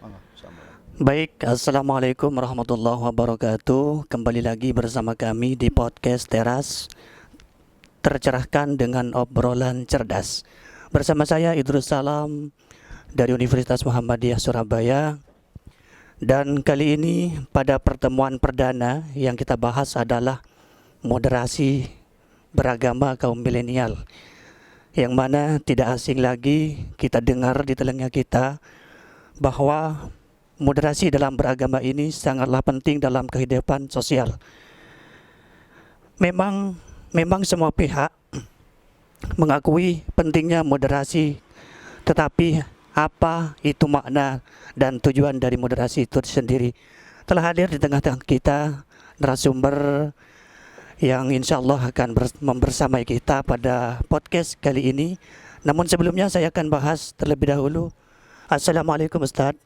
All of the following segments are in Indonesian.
Assalamualaikum. Baik, Assalamualaikum warahmatullahi wabarakatuh. Kembali lagi bersama kami di podcast Teras Tercerahkan dengan obrolan cerdas. Bersama saya Idrus Salam dari Universitas Muhammadiyah Surabaya. Dan kali ini pada pertemuan perdana yang kita bahas adalah moderasi beragama kaum milenial, yang mana tidak asing lagi kita dengar di telinga kita bahwa moderasi dalam beragama ini sangatlah penting dalam kehidupan sosial. Memang semua pihak mengakui pentingnya moderasi, tetapi apa itu makna dan tujuan dari moderasi itu sendiri? Telah hadir di tengah-tengah kita narasumber yang insya Allah akan membersamai kita pada podcast kali ini. Namun sebelumnya saya akan bahas terlebih dahulu. Assalamualaikum Ustadz,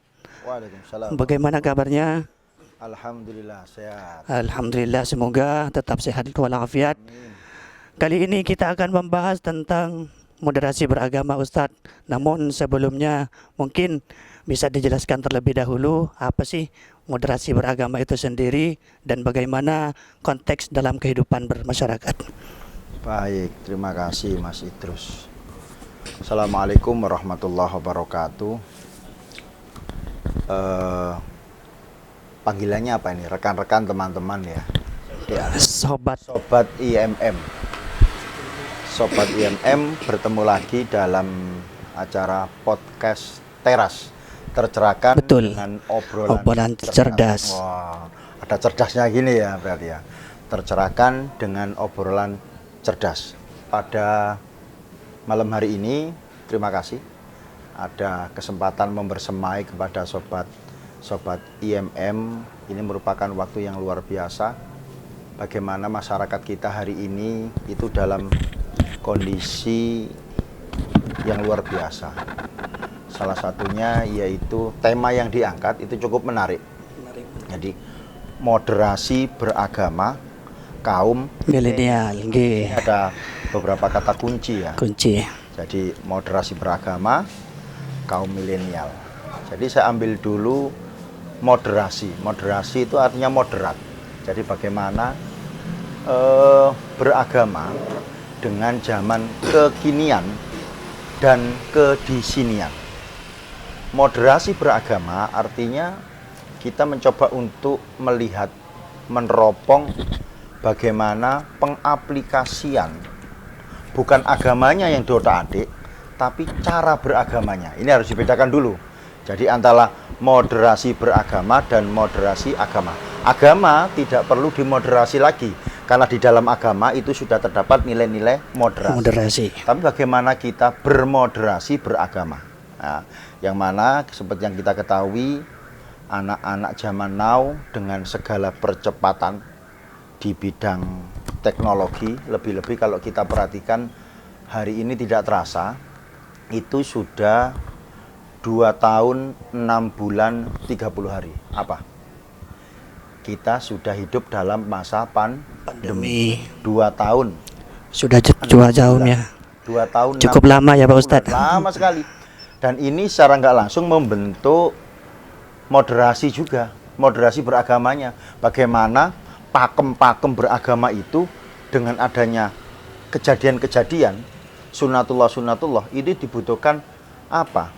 Waalaikumsalam. bagaimana kabarnya? Alhamdulillah sehat. Alhamdulillah, semoga tetap sehat walafiat. Amin. Kali ini kita akan membahas tentang moderasi beragama Ustadz. Namun sebelumnya mungkin bisa dijelaskan terlebih dahulu apa sih moderasi beragama itu sendiri dan bagaimana konteks dalam kehidupan bermasyarakat. Baik, terima kasih Mas Idrus. Assalamualaikum warahmatullahi wabarakatuh. Panggilannya apa ini? Rekan-rekan, teman-teman ya. Ya, Sobat, Sobat IMM. Sobat IMM bertemu lagi dalam acara podcast Teras Tercerahkan betul, dengan obrolan cerdas. Wah, ada cerdasnya gini ya berarti ya. Tercerahkan dengan obrolan cerdas. Pada malam hari ini, terima kasih ada kesempatan membersamai kepada sobat IMM. Ini merupakan waktu yang luar biasa. Bagaimana masyarakat kita hari ini itu dalam kondisi yang luar biasa. Salah satunya yaitu tema yang diangkat itu cukup menarik. Jadi moderasi beragama kaum Milenial, ini ada beberapa kata kunci ya. kunci. Jadi moderasi beragama kaum milenial. Jadi saya ambil dulu moderasi. Moderasi itu artinya moderat. Jadi bagaimana beragama dengan zaman kekinian dan kedisinian. Moderasi beragama artinya kita mencoba untuk melihat, meneropong bagaimana pengaplikasian bukan agamanya yang diotak-atik, tapi cara beragamanya. Ini harus dibedakan dulu. Jadi antara moderasi beragama dan moderasi agama. Agama tidak perlu dimoderasi lagi, karena di dalam agama itu sudah terdapat nilai-nilai moderasi. Tapi bagaimana kita bermoderasi beragama? Nah, yang mana seperti yang kita ketahui, anak-anak zaman now dengan segala percepatan di bidang teknologi, lebih-lebih kalau kita perhatikan hari ini tidak terasa, itu sudah 2 tahun 6 bulan 30 hari. Apa? Kita sudah hidup dalam masa pandemi 2 tahun. Sudah jauh ya. 2 tahun Cukup lama ya Pak Ustadz. Lama sekali. Dan ini secara nggak langsung membentuk moderasi juga, moderasi beragamanya. Bagaimana pakem-pakem beragama itu dengan adanya kejadian-kejadian sunatullah ini dibutuhkan apa?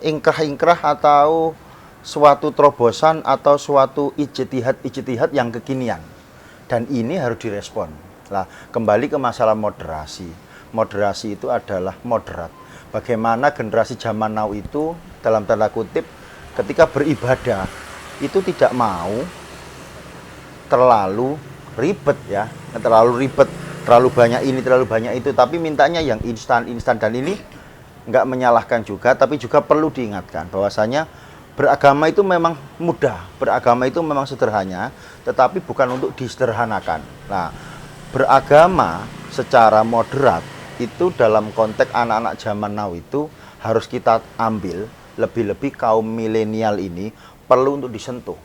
Ingkrah-ingkrah atau suatu terobosan atau suatu ijtihad yang kekinian. Dan ini harus direspon. Nah, kembali ke masalah moderasi. Moderasi itu adalah moderat. Bagaimana generasi zaman now itu dalam tanda kutip ketika beribadah itu tidak mau terlalu ribet ya, terlalu banyak ini, terlalu banyak itu, tapi mintanya yang instan. Dan ini nggak menyalahkan juga, tapi juga perlu diingatkan bahwasanya beragama itu memang mudah, beragama itu memang sederhana, tetapi bukan untuk disederhanakan. Nah, beragama secara moderat itu dalam konteks anak-anak zaman now itu harus kita ambil, lebih-lebih kaum milenial ini perlu untuk disentuh.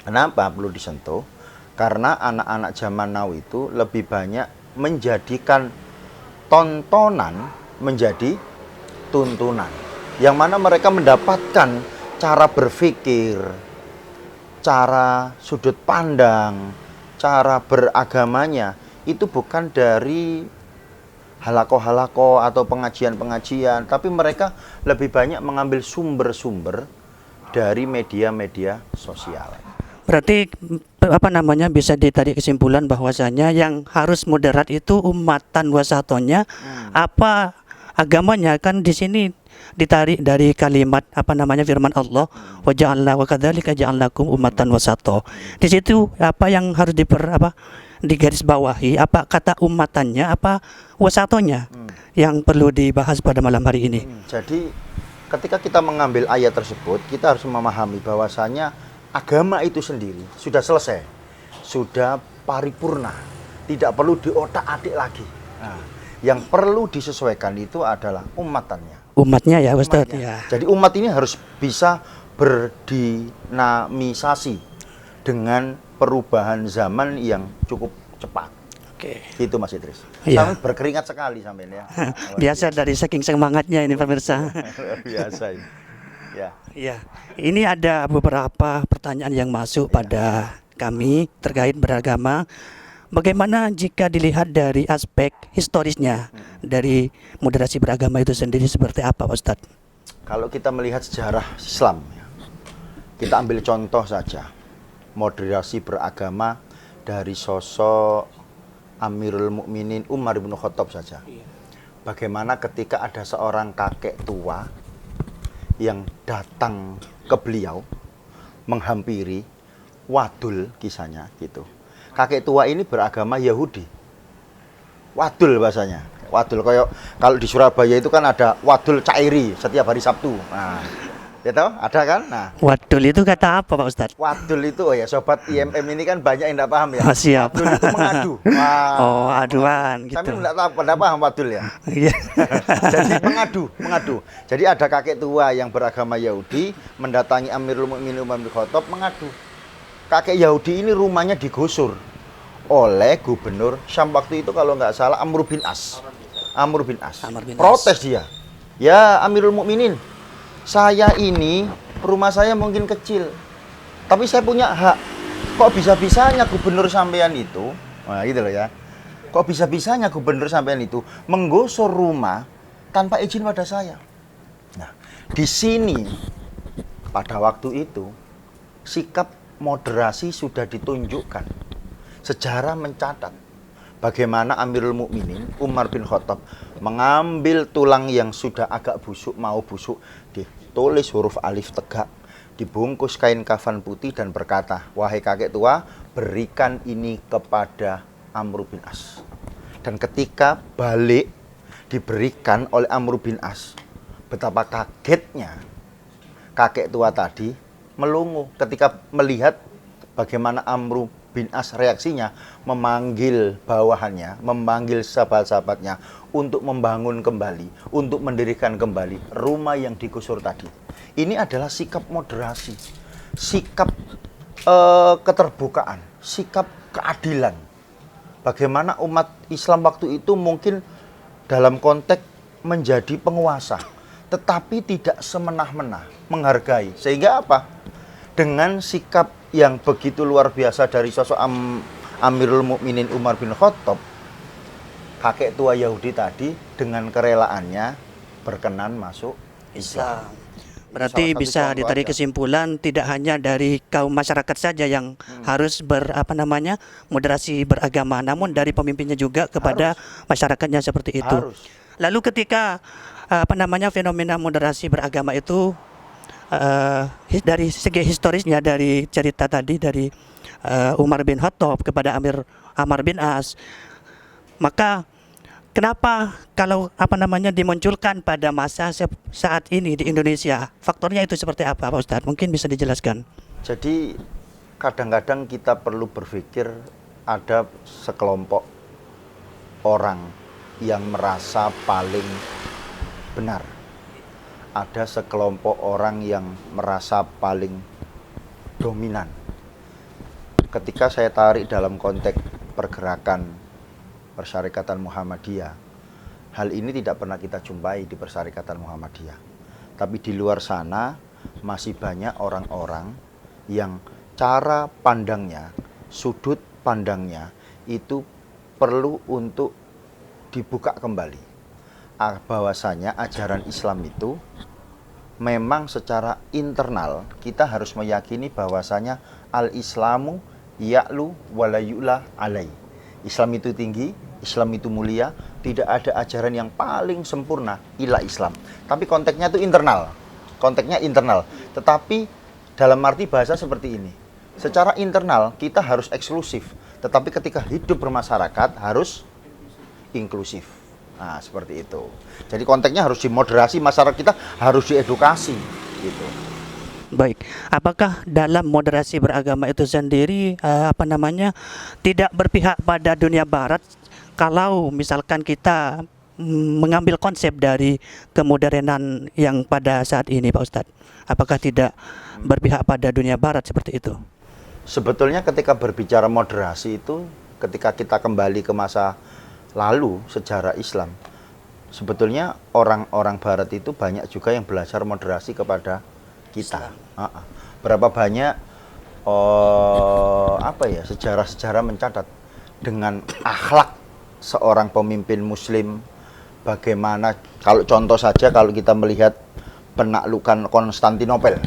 Kenapa perlu disentuh? Karena anak-anak zaman now itu lebih banyak menjadikan tontonan menjadi tuntunan, yang mana mereka mendapatkan cara berpikir, cara sudut pandang, cara beragamanya itu bukan dari halako-halako atau pengajian-pengajian, tapi mereka lebih banyak mengambil sumber-sumber dari media-media sosial. Berarti apa namanya bisa ditarik kesimpulan bahwasanya yang harus moderat itu umatan wasatonya, apa agamanya kan di sini ditarik dari kalimat apa namanya firman Allah wa ja'alna wa kadzalika ja'alnakum ummatan wasato. Di situ apa yang harus digaris bawahi, apa kata umatannya apa wasatonya yang perlu dibahas pada malam hari ini. Jadi ketika kita mengambil ayat tersebut, kita harus memahami bahwasanya agama itu sendiri sudah selesai, sudah paripurna, tidak perlu diotak-atik lagi. Nah, yang perlu disesuaikan itu adalah umatannya. Umatnya ya Ustaz ya. Jadi umat ini harus bisa berdinamisasi dengan perubahan zaman yang cukup cepat. Oke. Itu Mas Idris. Iya. Sampai berkeringat sekali sampai ya. Biasa dari saking semangatnya ini pemirsa. Luar biasa ini. Ya. Iya, ini ada beberapa pertanyaan yang masuk pada kami terkait beragama. Bagaimana jika dilihat dari aspek historisnya dari moderasi beragama itu sendiri seperti apa, Pak Ustadz? Kalau kita melihat sejarah Islam, kita ambil contoh saja moderasi beragama dari sosok Amirul Mukminin Umar bin Khattab saja. Bagaimana ketika ada seorang kakek tua yang datang ke beliau menghampiri, wadul kisahnya gitu. Kakek tua ini beragama Yahudi. Wadul bahasanya. Wadul kayak kalau di Surabaya itu kan ada wadul cairi setiap hari Sabtu. Nah, ya tahu? Ada kan? Nah, Wadul itu kata apa, Pak Ustadz? wadul itu oh ya sobat IMM ini kan banyak yang tidak paham ya. Oh, siap. Wadul itu mengadu. Wah. Oh, aduan gitu. Kami tidak paham wadul ya. Iya. Jadi mengadu. Jadi ada kakek tua yang beragama Yahudi mendatangi Amirul Mukminin Umar bin Khattab mengadu. Kakek Yahudi ini rumahnya digusur oleh gubernur Syam waktu itu kalau nggak salah Amr bin As. Amr bin As. Protes dia. Ya Amirul Mukminin, saya ini rumah saya mungkin kecil, tapi saya punya hak. Kok bisa-bisanya gubernur sampean itu, nah gitu loh ya. Kok bisa-bisanya gubernur sampean itu menggusur rumah tanpa izin pada saya. Nah, di sini pada waktu itu sikap moderasi sudah ditunjukkan. Sejarah mencatat bagaimana Amirul Mukminin Umar bin Khattab mengambil tulang yang sudah agak busuk, mau busuk, ditulis huruf alif tegak, dibungkus kain kafan putih dan berkata, "Wahai kakek tua, berikan ini kepada Amr bin As." Dan ketika balik diberikan oleh Amr bin As, betapa kagetnya kakek tua tadi melongo ketika melihat bagaimana Amr bin As reaksinya memanggil bawahannya, memanggil sahabat-sahabatnya untuk membangun kembali, untuk mendirikan kembali rumah yang digusur tadi. Ini adalah sikap moderasi, sikap keterbukaan, sikap keadilan. Bagaimana umat Islam waktu itu mungkin dalam konteks menjadi penguasa, tetapi tidak semena-mena, menghargai. Sehingga apa? Dengan sikap yang begitu luar biasa dari sosok Amirul Mukminin Umar bin Khattab, kakek tua Yahudi tadi dengan kerelaannya berkenan masuk Islam. Berarti bisa ditarik kesimpulan tidak hanya dari kaum masyarakat saja yang harus moderasi beragama, namun dari pemimpinnya juga kepada masyarakatnya seperti itu. Harus. Lalu ketika fenomena moderasi beragama itu dari segi historisnya, dari cerita tadi dari Umar bin Khattab kepada Amr bin As, maka kenapa kalau dimunculkan pada masa saat ini di Indonesia, faktornya itu seperti apa, Pak Ustadz? Mungkin bisa dijelaskan. Jadi kadang-kadang kita perlu berpikir ada sekelompok orang yang merasa paling benar. Ada sekelompok orang yang merasa paling dominan. Ketika saya tarik dalam konteks pergerakan Persyarikatan Muhammadiyah, hal ini tidak pernah kita jumpai di Persyarikatan Muhammadiyah. Tapi di luar sana masih banyak orang-orang yang cara pandangnya, sudut pandangnya itu perlu untuk dibuka kembali. Bahwasanya ajaran Islam itu memang secara internal kita harus meyakini bahwasanya al-Islamu ya'lu wala yu'la alai. Islam itu tinggi, Islam itu mulia, tidak ada ajaran yang paling sempurna ila Islam. Tapi konteksnya itu internal. Konteksnya internal. Tetapi dalam arti bahasa seperti ini. Secara internal kita harus eksklusif, tetapi ketika hidup bermasyarakat harus inklusif. Nah, seperti itu. Jadi konteksnya harus dimoderasi, masyarakat kita harus diedukasi gitu. Baik, apakah dalam moderasi beragama itu sendiri tidak berpihak pada dunia barat kalau misalkan kita mengambil konsep dari kemodernan yang pada saat ini Pak Ustadz? Apakah tidak berpihak pada dunia barat seperti itu? Sebetulnya ketika berbicara moderasi itu, ketika kita kembali ke masa lalu sejarah Islam, sebetulnya orang-orang barat itu banyak juga yang belajar moderasi kepada kita. Berapa banyak sejarah-sejarah mencatat dengan akhlak seorang pemimpin muslim, bagaimana, kalau contoh saja kalau kita melihat penaklukan Konstantinopel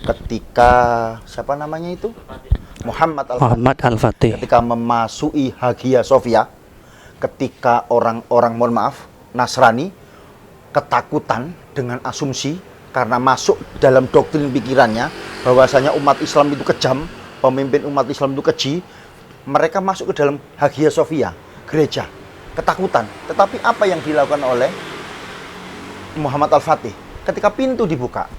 ketika siapa namanya itu? Muhammad Al-Fatih. Ketika memasuki Hagia Sophia, ketika orang-orang, mohon maaf, Nasrani ketakutan dengan asumsi karena masuk dalam doktrin pikirannya bahwasanya umat Islam itu kejam, pemimpin umat Islam itu keji, mereka masuk ke dalam Hagia Sophia, gereja, ketakutan. Tetapi apa yang dilakukan oleh Muhammad Al-Fatih? Ketika pintu dibuka,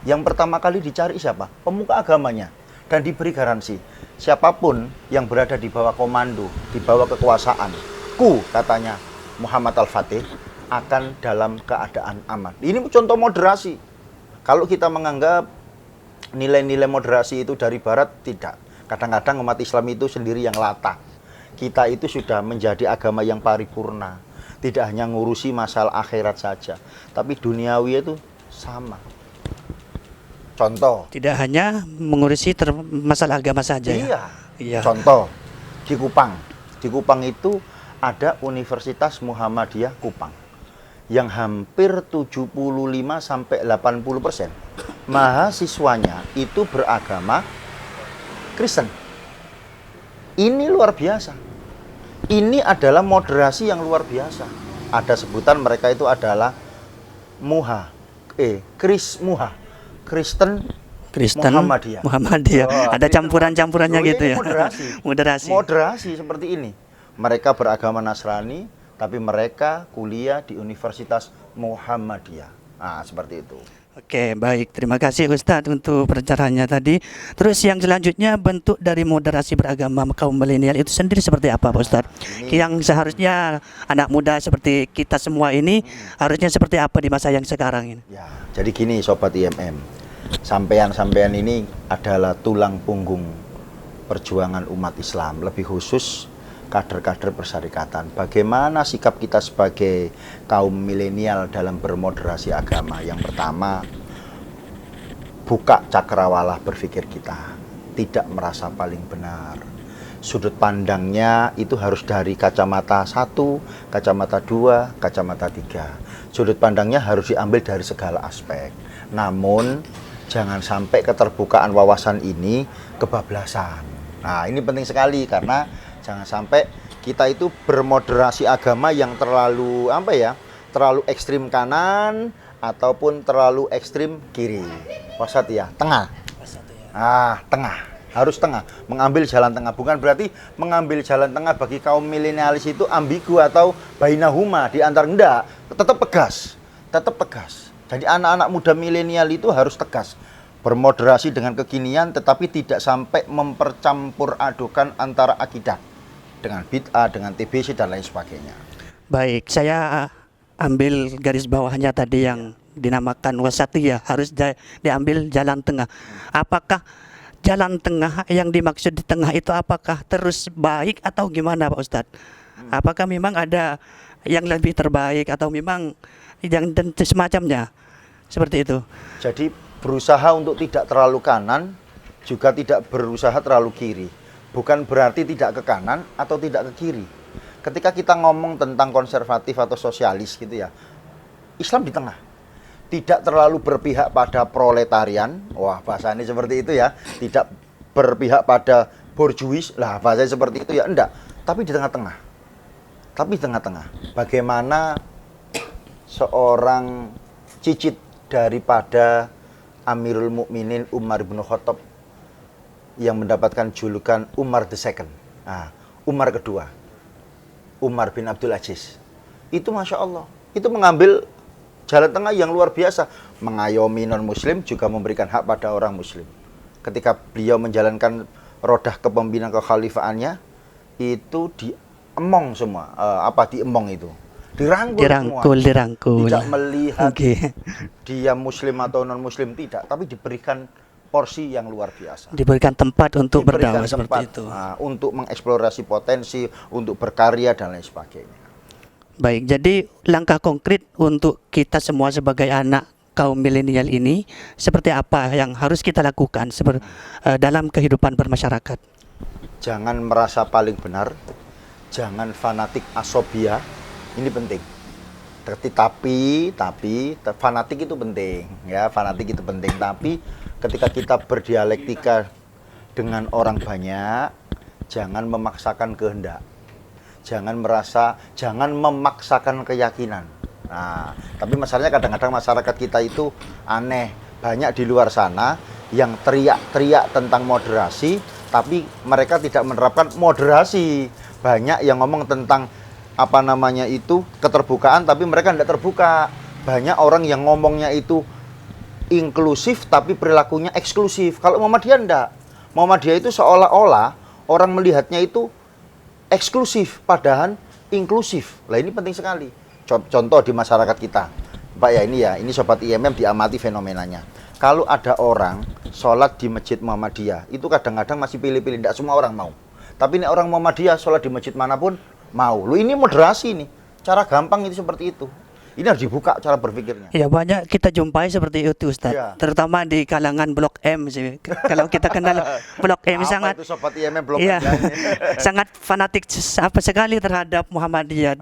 yang pertama kali dicari siapa? Pemuka agamanya. Dan diberi garansi, siapapun yang berada di bawah komando, di bawah kekuasaan, katanya Muhammad Al-Fatih, akan dalam keadaan aman. Ini contoh moderasi. Kalau kita menganggap nilai-nilai moderasi itu dari barat, tidak. Kadang-kadang umat Islam itu sendiri yang latah. Kita itu sudah menjadi agama yang paripurna. Tidak hanya ngurusi masalah akhirat saja, tapi duniawi itu sama. Contoh. Tidak hanya mengurusi masalah agama saja. Iya. Contoh, di Kupang. Di Kupang itu ada Universitas Muhammadiyah Kupang yang hampir 75-80% mahasiswanya itu beragama Kristen. Ini luar biasa. Ini adalah moderasi yang luar biasa. Ada sebutan mereka itu adalah Kristen Muhammadiyah. Ada campuran-campurannya gitu ya. Moderasi seperti ini. Mereka beragama Nasrani, tapi mereka kuliah di Universitas Muhammadiyah. Nah, seperti itu. Oke, baik. Terima kasih Ustadz untuk pencerahannya tadi. Terus yang selanjutnya, bentuk dari moderasi beragama kaum milenial itu sendiri seperti apa Pak Ustadz? Yang seharusnya anak muda seperti kita semua ini harusnya seperti apa di masa yang sekarang ini? Ya, jadi gini Sobat IMM, sampean-sampean ini adalah tulang punggung perjuangan umat Islam, lebih khusus kader-kader persyarikatan. Bagaimana sikap kita sebagai kaum milenial dalam bermoderasi agama? Yang pertama, buka cakrawala berpikir kita, tidak merasa paling benar. Sudut pandangnya itu harus dari kacamata 1, kacamata 2, kacamata 3. Sudut pandangnya harus diambil dari segala aspek. Namun jangan sampai keterbukaan wawasan ini kebablasan. Nah, ini penting sekali karena jangan sampai kita itu bermoderasi agama yang terlalu terlalu ekstrim kanan ataupun terlalu ekstrim kiri. Wasat ya, tengah. Tengah. Harus tengah, mengambil jalan tengah. Bukan berarti mengambil jalan tengah bagi kaum milenialis itu ambigu atau bainahuma di antar, enggak. Tetap tegas. Jadi anak-anak muda milenial itu harus tegas. Bermoderasi dengan kekinian tetapi tidak sampai mempercampur adukan antara akidah dengan bid'ah, dengan TBC dan lain sebagainya. Baik, saya ambil garis bawahnya tadi yang dinamakan wasatiyah, harus diambil jalan tengah. Apakah jalan tengah yang dimaksud di tengah itu apakah terus baik atau gimana Pak Ustadz? Apakah memang ada yang lebih terbaik atau memang yang semacamnya? Seperti itu. Jadi berusaha untuk tidak terlalu kanan, juga tidak berusaha terlalu kiri. Bukan berarti tidak ke kanan atau tidak ke kiri. Ketika kita ngomong tentang konservatif atau sosialis gitu ya, Islam di tengah. Tidak terlalu berpihak pada proletarian, wah bahasanya seperti itu ya. Tidak berpihak pada borjuis, lah bahasanya seperti itu ya, enggak. Tapi di tengah-tengah. Tapi di tengah-tengah. Bagaimana seorang cicit daripada Amirul Mukminin Umar bin Khattab yang mendapatkan julukan Umar the Second. Nah, Umar kedua. Umar bin Abdul Aziz. Itu Masya Allah. Itu mengambil jalan tengah yang luar biasa. Mengayomi non-muslim juga memberikan hak pada orang muslim. Ketika beliau menjalankan rodah kepemimpinan kekhalifaannya, itu diemong semua. Diemong itu? Dirangkul. Tidak melihat dia muslim atau non-muslim, tidak. Tapi diberikan porsi yang luar biasa. Diberikan tempat untuk berdakwah seperti itu. Untuk mengeksplorasi potensi, untuk berkarya dan lain sebagainya. Baik, jadi langkah konkret untuk kita semua sebagai anak kaum milenial ini seperti apa yang harus kita lakukan dalam kehidupan bermasyarakat? Jangan merasa paling benar, jangan fanatik asobia, ini penting. Tapi fanatik itu penting, ya fanatik itu penting. Tapi ketika kita berdialektika dengan orang banyak, jangan memaksakan kehendak. Jangan memaksakan keyakinan. Nah, tapi masalahnya kadang-kadang masyarakat kita itu aneh. Banyak di luar sana yang teriak-teriak tentang moderasi, tapi mereka tidak menerapkan moderasi. Banyak yang ngomong tentang keterbukaan, tapi mereka tidak terbuka. Banyak orang yang ngomongnya itu inklusif, tapi perilakunya eksklusif. Kalau Muhammadiyah enggak. Muhammadiyah itu seolah-olah orang melihatnya itu eksklusif, padahal inklusif. Lah ini penting sekali. Contoh di masyarakat kita, Pak ya, ini Sobat IMM diamati fenomenanya. Kalau ada orang sholat di masjid Muhammadiyah, itu kadang-kadang masih pilih-pilih, tidak semua orang mau. Tapi ini orang Muhammadiyah sholat di masjid manapun mau. Lu ini moderasi nih, cara gampang itu seperti itu. Ini harus dibuka cara berpikirnya. Ya, banyak kita jumpai seperti itu, Ustaz. Ya. Terutama di kalangan Blok M sih. Kalau kita kenal Blok M sangat itu Sobat IMM Blok iya, M. sangat fanatik sekali terhadap Muhammadiyah.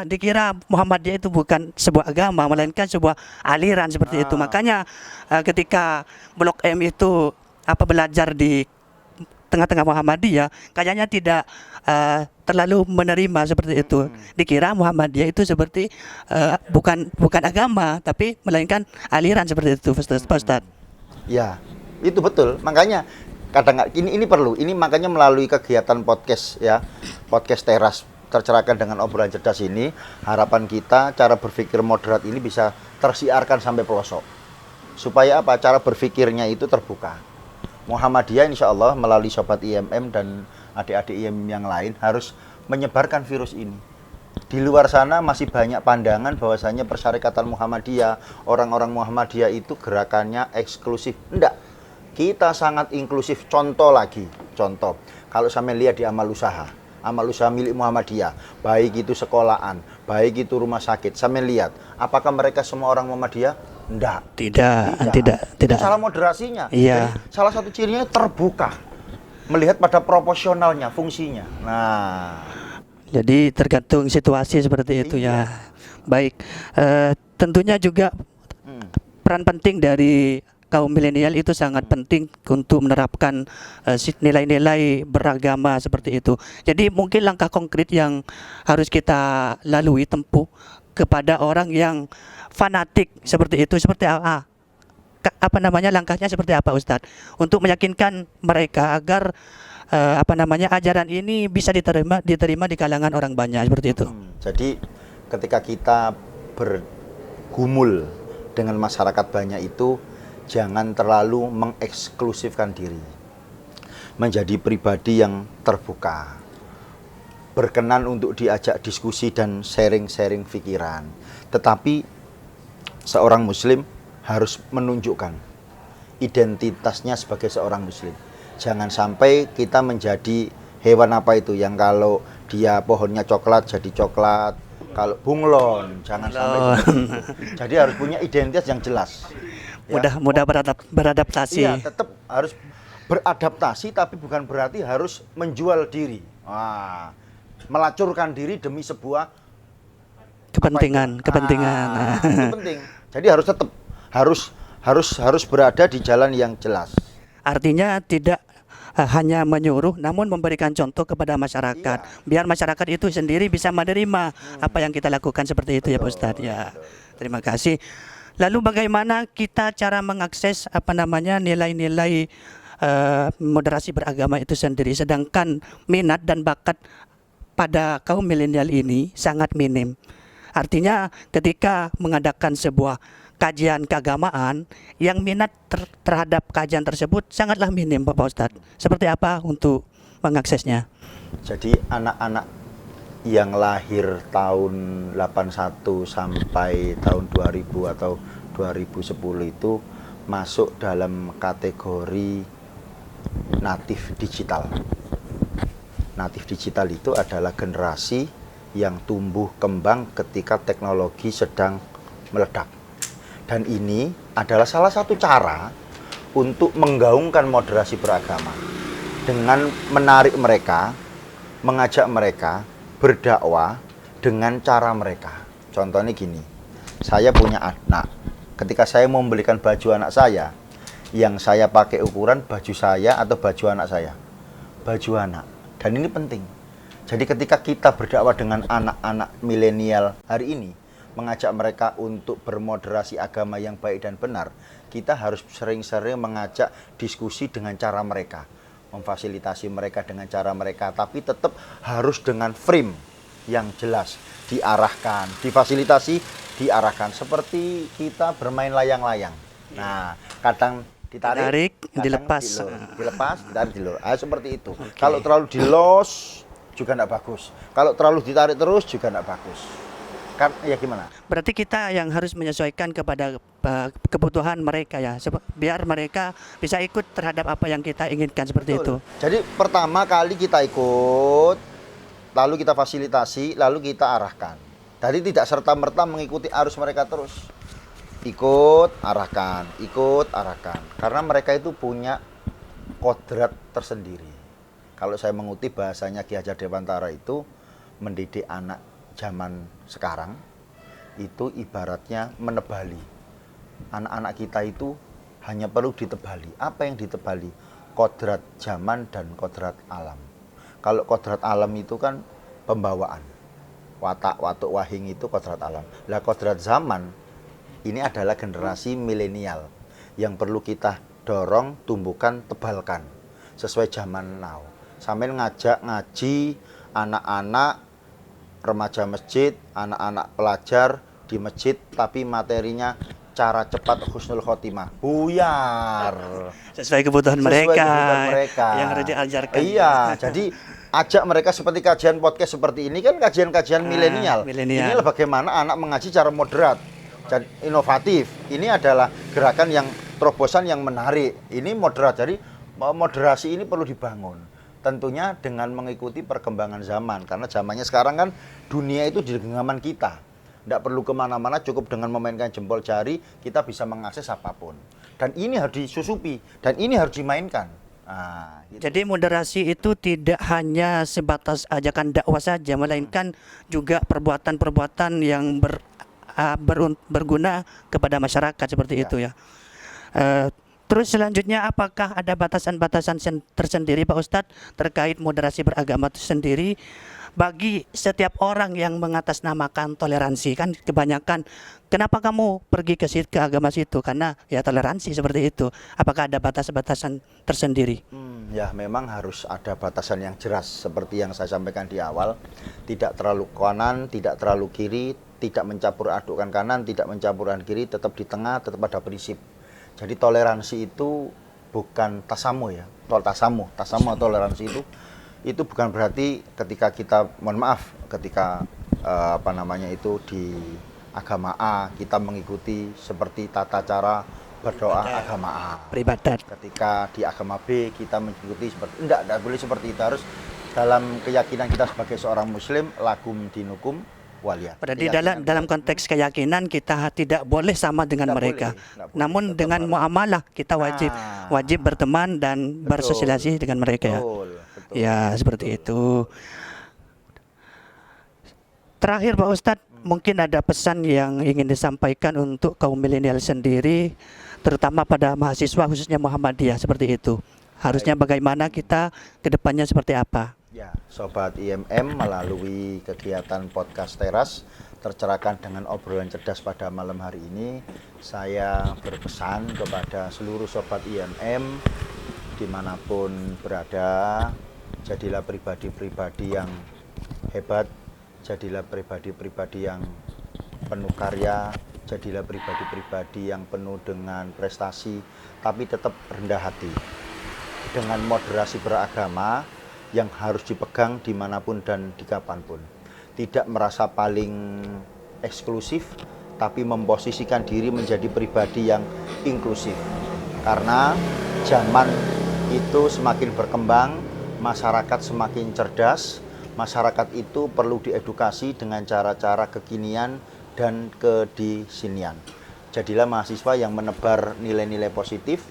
Dikira Muhammadiyah itu bukan sebuah agama, melainkan sebuah aliran seperti itu. Makanya ketika Blok M itu belajar di tengah-tengah Muhammadiyah, kayaknya tidak terlalu menerima seperti itu. Dikira Muhammadiyah itu seperti bukan agama, tapi melainkan aliran seperti itu, Ustaz. Ya, itu betul. Makanya kadang ini perlu. Ini makanya melalui kegiatan podcast ya, podcast teras tercerahkan dengan obrolan cerdas ini, harapan kita cara berpikir moderat ini bisa tersiarkan sampai pelosok. Supaya apa? Cara berpikirnya itu terbuka. Muhammadiyah insya Allah melalui Sobat IMM dan adik-adik IMM yang lain harus menyebarkan virus ini. Di luar sana masih banyak pandangan bahwasanya Persyarikatan Muhammadiyah, orang-orang Muhammadiyah itu gerakannya eksklusif. Enggak, kita sangat inklusif. Contoh, kalau sampai lihat di amal usaha milik Muhammadiyah, baik itu sekolahan, baik itu rumah sakit, sampai lihat, apakah mereka semua orang Muhammadiyah? Tidak. Salah moderasinya. Iya. Jadi, salah satu cirinya terbuka, melihat pada proporsionalnya, fungsinya. Nah, jadi tergantung situasi seperti itu ya. Baik, tentunya juga peran penting dari kaum milenial itu sangat penting untuk menerapkan nilai-nilai beragama seperti itu. Jadi mungkin langkah konkret yang harus kita lalui tempuh kepada orang yang fanatik seperti itu, seperti langkahnya seperti apa, Ustadz, untuk meyakinkan mereka agar ajaran ini bisa diterima di kalangan orang banyak seperti itu. Jadi ketika kita bergumul dengan masyarakat banyak itu, jangan terlalu mengeksklusifkan diri, menjadi pribadi yang terbuka, berkenan untuk diajak diskusi dan sharing-sharing pikiran. Tetapi seorang muslim harus menunjukkan identitasnya sebagai seorang muslim. Jangan sampai kita menjadi hewan yang kalau dia pohonnya coklat jadi coklat, kalau bunglon jangan sampai seperti itu. Jadi harus punya identitas yang jelas. mudah beradaptasi. Iya, tetap harus beradaptasi, tapi bukan berarti harus menjual diri. Melacurkan diri demi sebuah kepentingan. Itu penting. Jadi harus tetap harus berada di jalan yang jelas. Artinya tidak hanya menyuruh, namun memberikan contoh kepada masyarakat, biar masyarakat itu sendiri bisa menerima apa yang kita lakukan seperti itu. Betul, ya Pak Ustadz. Ya, terima kasih. Lalu bagaimana kita cara mengakses nilai-nilai moderasi beragama itu sendiri, sedangkan minat dan bakat pada kaum milenial ini sangat minim. Artinya ketika mengadakan sebuah kajian keagamaan, yang minat terhadap kajian tersebut sangatlah minim Pak Ustadz. Seperti apa untuk mengaksesnya? Jadi anak-anak yang lahir tahun 81 sampai tahun 2000 atau 2010 itu masuk dalam kategori natif digital. Natif digital itu adalah generasi yang tumbuh kembang ketika teknologi sedang meledak. Dan ini adalah salah satu cara untuk menggaungkan moderasi beragama dengan menarik mereka, mengajak mereka berdakwah dengan cara mereka. Contohnya gini, saya punya anak. Ketika saya mau membelikan baju anak saya, yang saya pakai ukuran baju saya atau baju anak saya? Baju anak. Dan ini penting. Jadi ketika kita berdakwah dengan anak-anak milenial hari ini, mengajak mereka untuk bermoderasi agama yang baik dan benar, kita harus sering-sering mengajak diskusi dengan cara mereka, memfasilitasi mereka dengan cara mereka, tapi tetap harus dengan frame yang jelas, diarahkan, difasilitasi, diarahkan, seperti kita bermain layang-layang. Nah, kadang ditarik, dilepas, ditarik, dilur. Seperti itu. Okay. Kalau terlalu dilos juga tidak bagus. Kalau terlalu ditarik terus juga tidak bagus. Kan ya gimana? Berarti kita yang harus menyesuaikan kepada kebutuhan mereka ya, biar mereka bisa ikut terhadap apa yang kita inginkan seperti itu. Jadi pertama kali kita ikut, lalu kita fasilitasi, lalu kita arahkan. Jadi tidak serta-merta mengikuti arus mereka terus. Ikut, arahkan. Karena mereka itu punya kodrat tersendiri. Kalau saya mengutip bahasanya Ki Hajar Dewantara itu, mendidik anak zaman sekarang itu ibaratnya menebali. Anak-anak kita itu hanya perlu ditebali. Apa yang ditebali? Kodrat zaman dan kodrat alam. Kalau kodrat alam itu kan pembawaan. Watak, watuk, wahing itu kodrat alam. Lah kodrat zaman ini adalah generasi milenial yang perlu kita dorong, tumbuhkan, tebalkan sesuai zaman now. Sampai ngajak ngaji anak-anak remaja masjid, anak-anak pelajar di masjid, tapi materinya cara cepat husnul khotimah, buyar sesuai kebutuhan mereka yang harus diajarkan. Iya, jadi ajak mereka seperti kajian podcast seperti ini kan kajian-kajian milenial. Inilah bagaimana anak mengaji cara moderat dan inovatif. Ini adalah gerakan yang terobosan yang menarik. Ini moderat, jadi moderasi ini perlu dibangun. Tentunya dengan mengikuti perkembangan zaman, karena zamannya sekarang kan dunia itu di genggaman kita. Tidak perlu kemana-mana, cukup dengan memainkan jempol jari kita bisa mengakses apapun. Dan ini harus disusupi dan ini harus dimainkan. Gitu. Jadi moderasi itu tidak hanya sebatas ajakan dakwah saja, melainkan juga perbuatan-perbuatan yang berguna kepada masyarakat seperti itu ya. Terus selanjutnya, apakah ada batasan-batasan tersendiri Pak Ustadz terkait moderasi beragama itu sendiri bagi setiap orang yang mengatasnamakan toleransi? Kan kebanyakan, kenapa kamu pergi ke agama situ? Karena ya toleransi seperti itu. Apakah ada batasan-batasan tersendiri? Ya memang harus ada batasan yang jelas seperti yang saya sampaikan di awal. Tidak terlalu kanan, tidak terlalu kiri, tidak mencampur adukan kanan, tidak mencampur adukan kiri, tetap di tengah, tetap ada prinsip. Jadi toleransi itu bukan tasamu ya, tasamu toleransi itu bukan berarti ketika kita, mohon maaf, ketika itu di agama A kita mengikuti seperti tata cara berdoa agama A. Beribadat. Ketika di agama B kita mengikuti seperti tidak boleh seperti itu. Harus dalam keyakinan kita sebagai seorang muslim, lakum dinukum walian. Berarti Keyakinan dalam kita. konteks keyakinan kita tidak boleh sama dengan Nggak mereka. boleh, nggak boleh. Namun Tetap dengan harus. muamalah kita Nah. wajib berteman dan bersosialisasi dengan mereka. Betul. Ya, seperti itu. Terakhir Pak Ustadz, mungkin ada pesan yang ingin disampaikan untuk kaum milenial sendiri, terutama pada mahasiswa khususnya Muhammadiyah seperti itu. Harusnya bagaimana kita ke depannya seperti apa? Ya, Sobat IMM melalui kegiatan podcast teras tercerahkan dengan obrolan cerdas pada malam hari ini, saya berpesan kepada seluruh Sobat IMM dimanapun berada, jadilah pribadi-pribadi yang hebat, jadilah pribadi-pribadi yang penuh karya, jadilah pribadi-pribadi yang penuh dengan prestasi, tapi tetap rendah hati. Dengan moderasi beragama yang harus dipegang dimanapun dan dikapanpun. Tidak merasa paling eksklusif, tapi memposisikan diri menjadi pribadi yang inklusif. Karena zaman itu semakin berkembang, masyarakat semakin cerdas, masyarakat itu perlu diedukasi dengan cara-cara kekinian dan kedisinian. Jadilah mahasiswa yang menebar nilai-nilai positif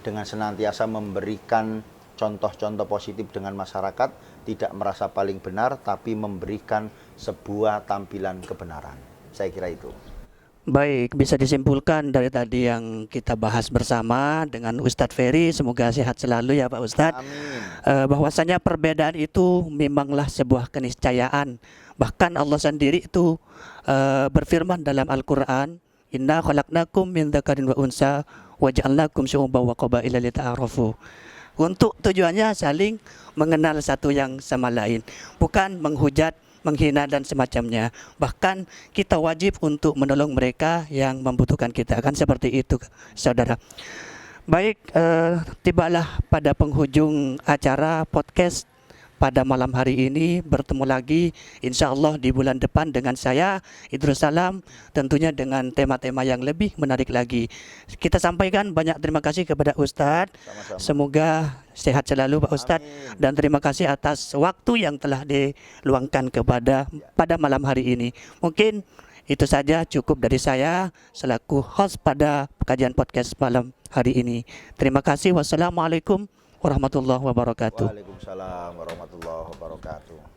dengan senantiasa memberikan contoh-contoh positif dengan masyarakat, tidak merasa paling benar, tapi memberikan sebuah tampilan kebenaran. Saya kira itu. Baik, bisa disimpulkan dari tadi yang kita bahas bersama dengan Ustadz Ferry, semoga sehat selalu ya Pak Ustadz. Amin. Bahwasanya perbedaan itu memanglah sebuah keniscayaan. Bahkan Allah sendiri itu berfirman dalam Al-Quran, Inna khalaqnakum min dzakarin wa unsa wa ja'alnakum syu'uban wa qabaila lita'arafu. Untuk tujuannya saling mengenal satu yang sama lain, bukan menghujat, menghina dan semacamnya. Bahkan kita wajib untuk menolong mereka yang membutuhkan kita, kan seperti itu saudara. Baik, tibalah pada penghujung acara podcast pada malam hari ini. Bertemu lagi insya Allah di bulan depan dengan saya Idrus Salam, tentunya dengan tema-tema yang lebih menarik lagi. Kita sampaikan banyak terima kasih kepada Ustadz. Sama-sama. Semoga sehat selalu Pak Ustadz. Amin. Dan terima kasih atas waktu yang telah diluangkan pada malam hari ini. Mungkin itu saja cukup dari saya selaku host pada kajian podcast malam hari ini. Terima kasih. Wassalamualaikum warahmatullahi wabarakatuh. Waalaikumsalam warahmatullahi wabarakatuh.